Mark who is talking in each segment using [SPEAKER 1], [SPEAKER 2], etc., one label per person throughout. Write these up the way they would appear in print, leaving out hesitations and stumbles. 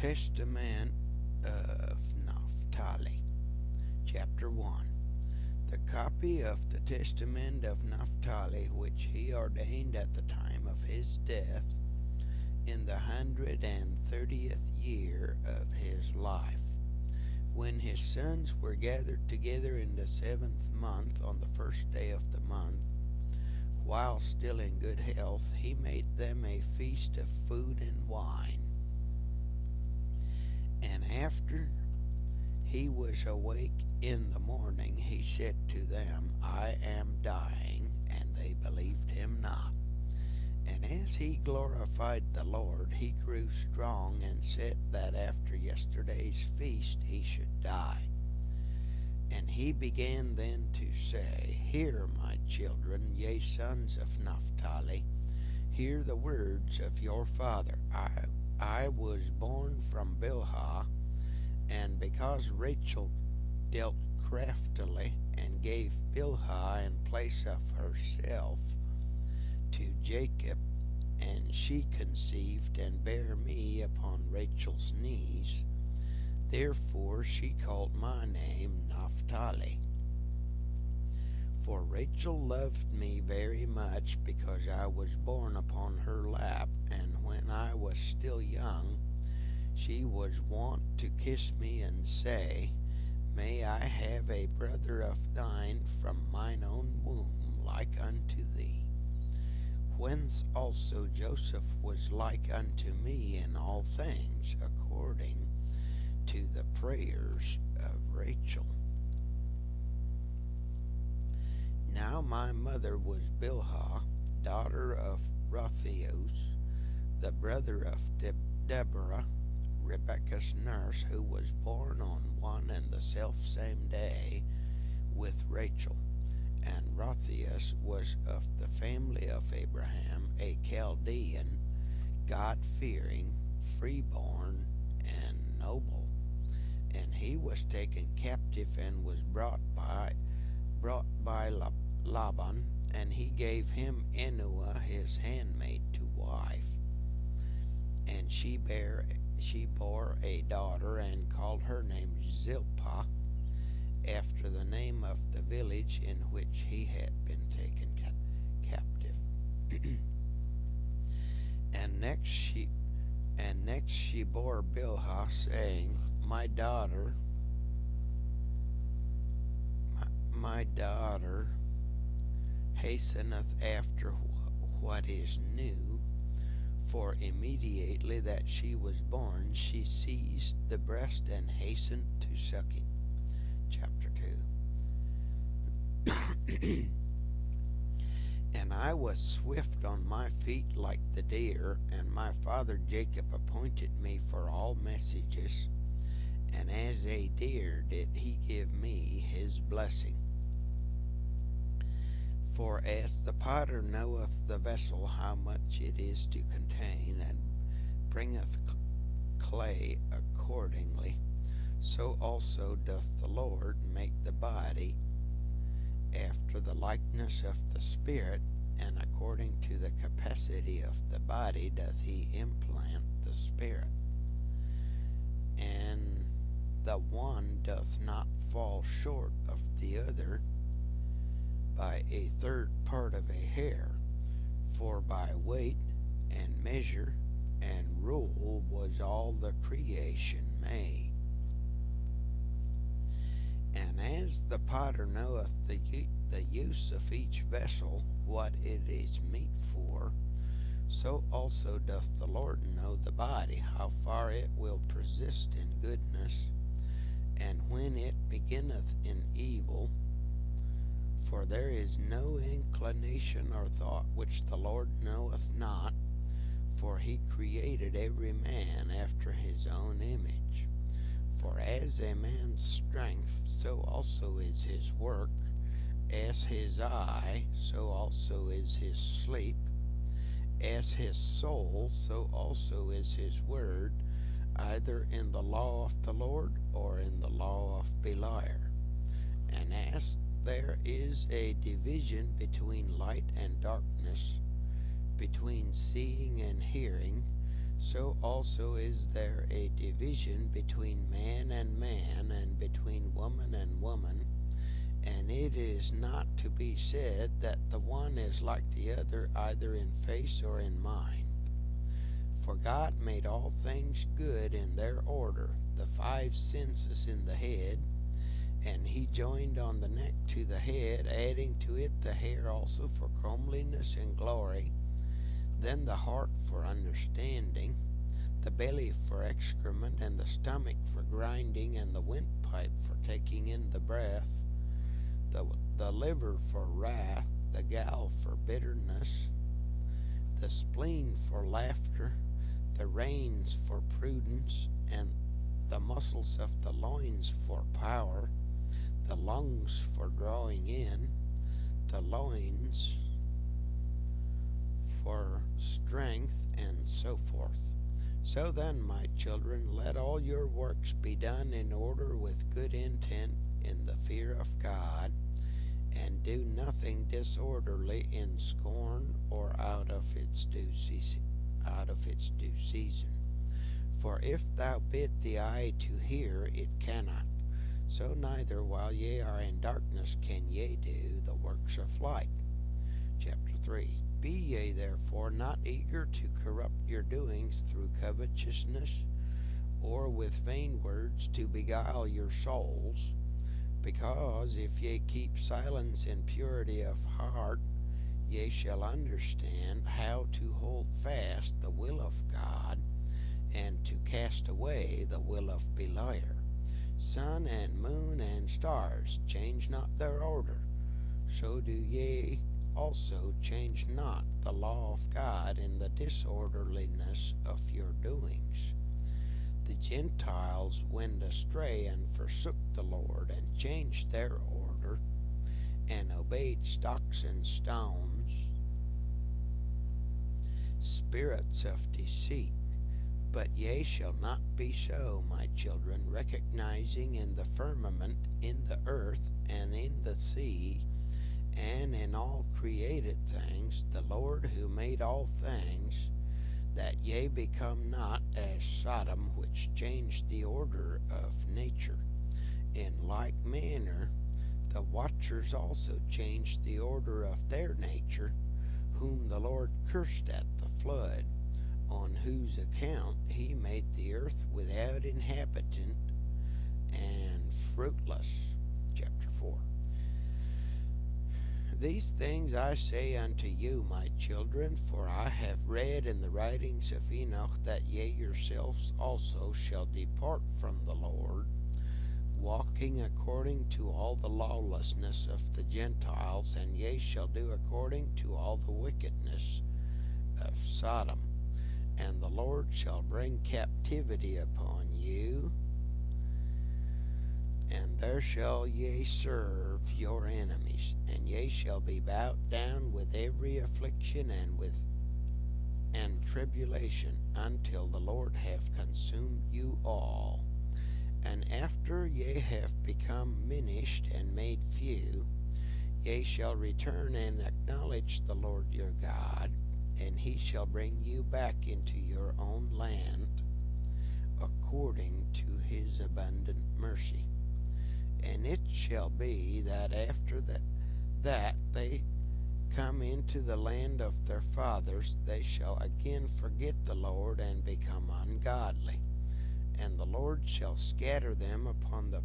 [SPEAKER 1] Testament of Naphtali, Chapter 1. The copy of the Testament of Naphtali, which he ordained at the time of his death, in the 130th year of his life, when his sons were gathered together in the 7th month on the first day of the month, while still in good health, he made them a feast of food and wine. And after he was awake in the morning, he said to them, I am dying, and they believed him not. And as he glorified the Lord, he grew strong, and said that after yesterday's feast he should die. And he began then to say, Hear, my children, ye sons of Naphtali, hear the words of your father. I was born from Bilhah, and because Rachel dealt craftily and gave Bilhah in place of herself to Jacob, and she conceived and bare me upon Rachel's knees, therefore she called my name Naphtali. For Rachel loved me very much, because I was born upon her lap, and when I was still young, she was wont to kiss me and say, May I have a brother of thine from mine own womb, like unto thee. Whence also Joseph was like unto me in all things, according to the prayers of Rachel. Now my mother was Bilhah, daughter of Raphaeus, the brother of Deborah, Rebekah's nurse, who was born on one and the selfsame day with Rachel. And Raphaeus was of the family of Abraham, a Chaldean, God-fearing, freeborn, and noble. And he was taken captive and was brought by Laban, and he gave him Enuah his handmaid to wife. And she bore a daughter, and called her name Zilpah, after the name of the village in which he had been taken captive. and next she bore Bilhah, saying, My daughter, hasteneth after what is new. For immediately that she was born, she seized the breast and hastened to suck it. Chapter 2. And I was swift on my feet like the deer, and my father Jacob appointed me for all messages, and as a deer did he give me his blessing. For as the potter knoweth the vessel how much it is to contain, and bringeth clay accordingly, so also doth the Lord make the body after the likeness of the Spirit, and according to the capacity of the body doth he implant the Spirit. And the one doth not fall short of the other by a third part of a hair, for by weight and measure and rule was all the creation made. And as the potter knoweth the use of each vessel, what it is meet for, so also doth the Lord know the body, how far it will persist in goodness, and when it beginneth in evil. For there is no inclination or thought which the Lord knoweth not, for he created every man after his own image. For as a man's strength, so also is his work. As his eye, so also is his sleep. As his soul, so also is his word, either in the law of the Lord or in the law of Beliar. And as there is a division between light and darkness, between seeing and hearing, So also is there a division between man, and between woman and woman, and it is not to be said that the one is like the other either in face or in mind. For God made all things good in their order, the five senses in the head, and he joined on the neck to the head, adding to it the hair also for comeliness and glory, then the heart for understanding, the belly for excrement, and the stomach for grinding, and the windpipe for taking in the breath, the liver for wrath, the gall for bitterness, the spleen for laughter, the reins for prudence, and the muscles of the loins for power, the lungs for drawing in, the loins for strength, and so forth. So then, my children, let all your works be done in order with good intent in the fear of God, and do nothing disorderly in scorn or out of its due season. For if thou bid the eye to hear, it cannot. So neither while ye are in darkness can ye do the works of light. Chapter 3. Be ye therefore not eager to corrupt your doings through covetousness, or with vain words to beguile your souls, because if ye keep silence in purity of heart, ye shall understand how to hold fast the will of God, and to cast away the will of Beliar. Sun and moon and stars change not their order, so do ye also change not the law of God in the disorderliness of your doings. The Gentiles went astray and forsook the Lord, and changed their order, and obeyed stocks and stones, spirits of deceit. But ye shall not be so, my children, recognizing in the firmament, in the earth, and in the sea, and in all created things, the Lord who made all things, that ye become not as Sodom, which changed the order of nature. In like manner, the watchers also changed the order of their nature, whom the Lord cursed at the flood, on whose account he made the earth without inhabitant and fruitless. Chapter 4. These things I say unto you, my children, for I have read in the writings of Enoch that ye yourselves also shall depart from the Lord, walking according to all the lawlessness of the Gentiles, and ye shall do according to all the wickedness of Sodom. And the Lord shall bring captivity upon you, and there shall ye serve your enemies, and ye shall be bowed down with every affliction and tribulation, until the Lord have consumed you all. And after ye have become minished and made few, ye shall return and acknowledge the Lord your God, and he shall bring you back into your own land, according to his abundant mercy. And it shall be that after that they come into the land of their fathers, they shall again forget the Lord and become ungodly. And the Lord shall scatter them upon the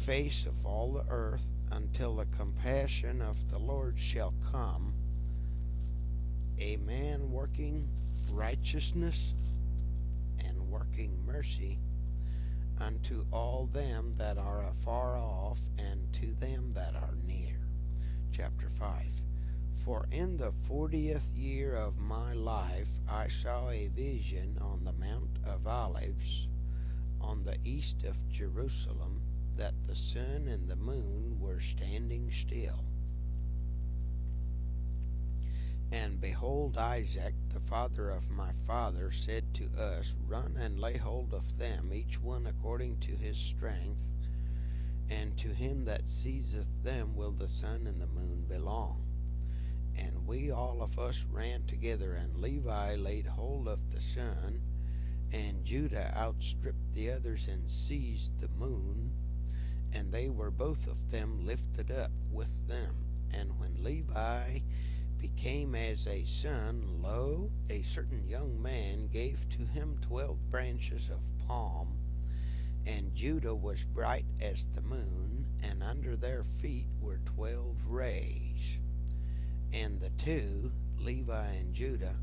[SPEAKER 1] face of all the earth, until the compassion of the Lord shall come, a man working righteousness and working mercy unto all them that are afar off, and to them that are near. Chapter 5. For in the 40th year of my life I saw a vision on the Mount of Olives, on the east of Jerusalem, that the sun and the moon were standing still. And behold, Isaac, the father of my father, said to us, Run and lay hold of them, each one according to his strength, and to him that seizeth them will the sun and the moon belong. And we all of us ran together, and Levi laid hold of the sun, and Judah outstripped the others and seized the moon, and they were both of them lifted up with them. And when Levi became as a son, lo, a certain young man gave to him 12 branches of palm, and Judah was bright as the moon, and under their feet were 12 rays. And the two, Levi and Judah,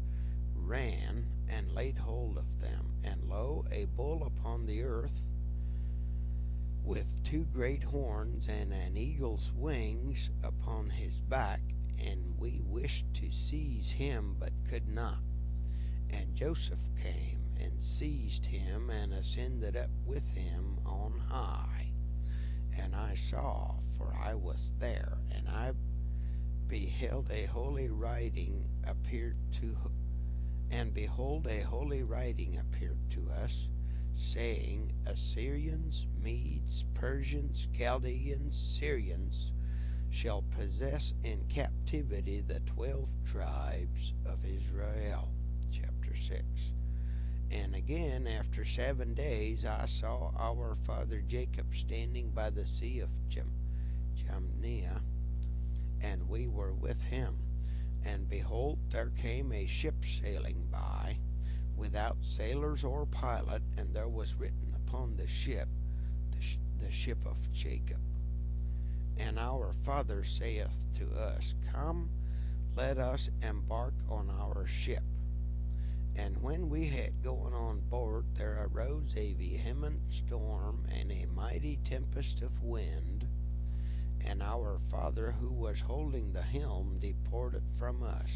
[SPEAKER 1] ran and laid hold of them. And lo, a bull upon the earth, with two great horns and an eagle's wings upon his back, and we wished to seize him, but could not. And Joseph came and seized him, and ascended up with him on high. And I saw, for I was there, and I beheld a holy writing appeared to and behold, a holy writing appeared to us, saying, Assyrians, Medes, Persians, Chaldeans, Syrians shall possess in captivity the 12 tribes of Israel. Chapter 6. And again, after 7 days, I saw our father Jacob standing by the sea of Jamnia, and we were with him. And behold, there came a ship sailing by, without sailors or pilot, and there was written upon the ship, the ship of Jacob. And our father saith to us, Come, let us embark on our ship. And when we had gone on board, there arose a vehement storm and a mighty tempest of wind, and our father, who was holding the helm, departed from us.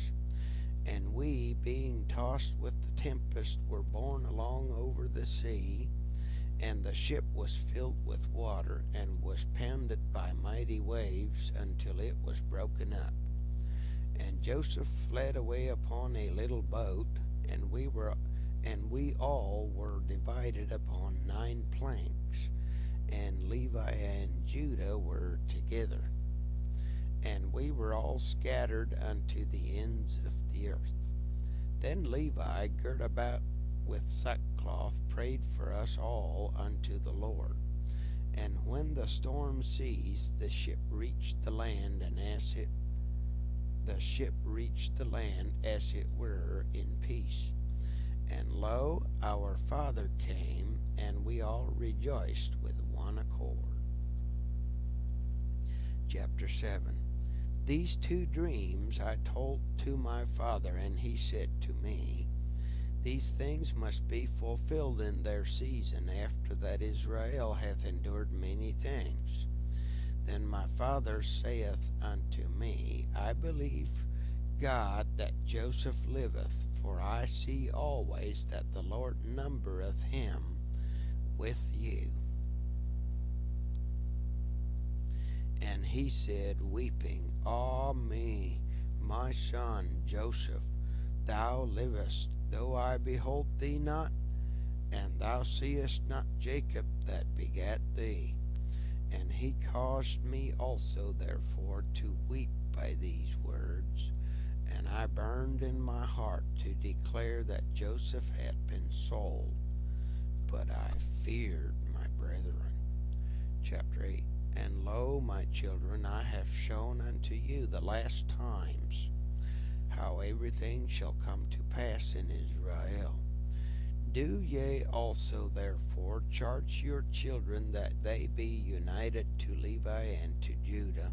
[SPEAKER 1] And we, being tossed with the tempest, were borne along over the sea, and the ship was filled with water, and was pounded by mighty waves, until it was broken up. And Joseph fled away upon a little boat, and we all were divided upon 9 planks, and Levi and Judah were together. And we were all scattered unto the ends of the earth. Then Levi, girt about with sackcloth, prayed for us all unto the Lord. And when the storm ceased, the ship reached the land, and the ship reached the land as it were in peace. And lo, our father came, and we all rejoiced with one accord. Chapter 7. These 2 dreams I told to my father, and he said to me, These things must be fulfilled in their season, after that Israel hath endured many things. Then my father saith unto me, I believe God that Joseph liveth, for I see always that the Lord numbereth him with you. And he said, weeping, Ah me, my son Joseph, thou livest, though I behold thee not, and thou seest not Jacob that begat thee. And he caused me also therefore to weep by these words, and I burned in my heart to declare that Joseph had been sold, but I feared my brethren. Chapter 8. And lo, my children, I have shown unto you the last times how everything shall come to pass in Israel. Do ye also therefore charge your children that they be united to Levi and to Judah,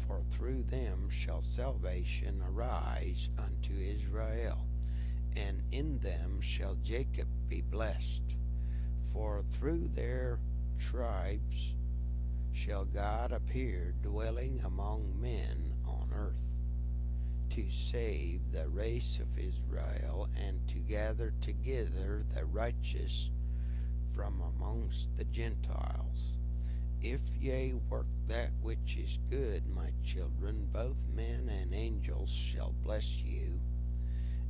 [SPEAKER 1] for through them shall salvation arise unto Israel, and in them shall Jacob be blessed. For through their tribes shall God appear, dwelling among men on earth, to save the race of Israel, and to gather together the righteous from amongst the Gentiles. If ye work that which is good, my children, both men and angels shall bless you,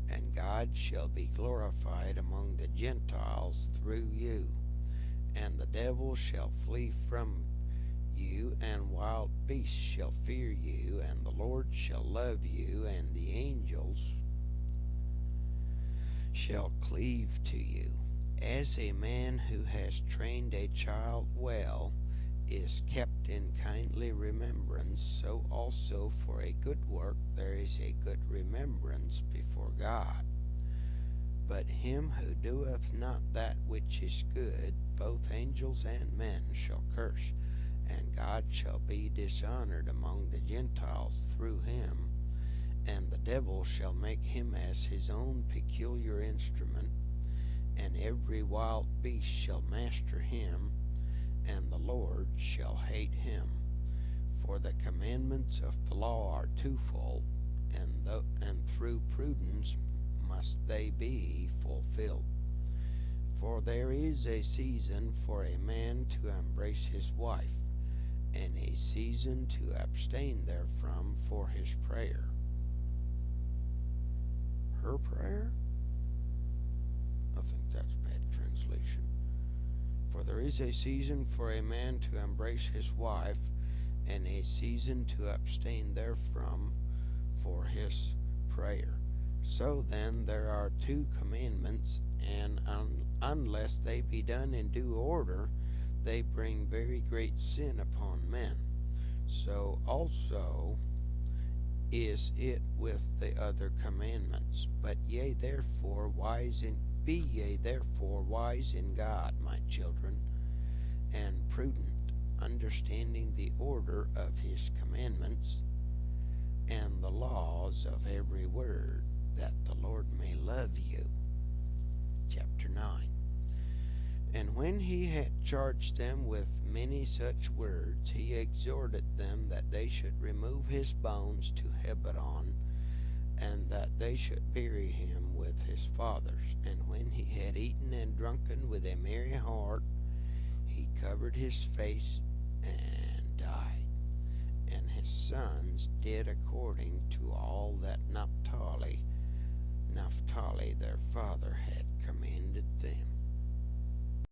[SPEAKER 1] and God shall be glorified among the Gentiles through you, and the devil shall flee from you, and wild beasts shall fear you, and the Lord shall love you, and the angels shall cleave to you. As a man who has trained a child well is kept in kindly remembrance, so also for a good work there is a good remembrance before God. But him who doeth not that which is good, both angels and men shall curse, and God shall be dishonored among the Gentiles through him, and the devil shall make him as his own peculiar instrument, and every wild beast shall master him, and the Lord shall hate him. For the commandments of the law are twofold, and through prudence must they be fulfilled. For there is a season for a man to embrace his wife, and a season to abstain therefrom for his prayer. Her prayer? I think that's bad translation. For there is a season for a man to embrace his wife, and a season to abstain therefrom for his prayer. So then there are two commandments, and unless they be done in due order, they bring very great sin upon men. So also is it with the other commandments. But be ye therefore wise in God, my children, and prudent, understanding the order of his commandments, and the laws of every word, that the Lord may love you. Chapter 9. And when he had charged them with many such words, he exhorted them that they should remove his bones to Hebron, and that they should bury him with his fathers. And when he had eaten and drunken with a merry heart, he covered his face and died. And his sons did according to all that Naphtali their father had commanded them.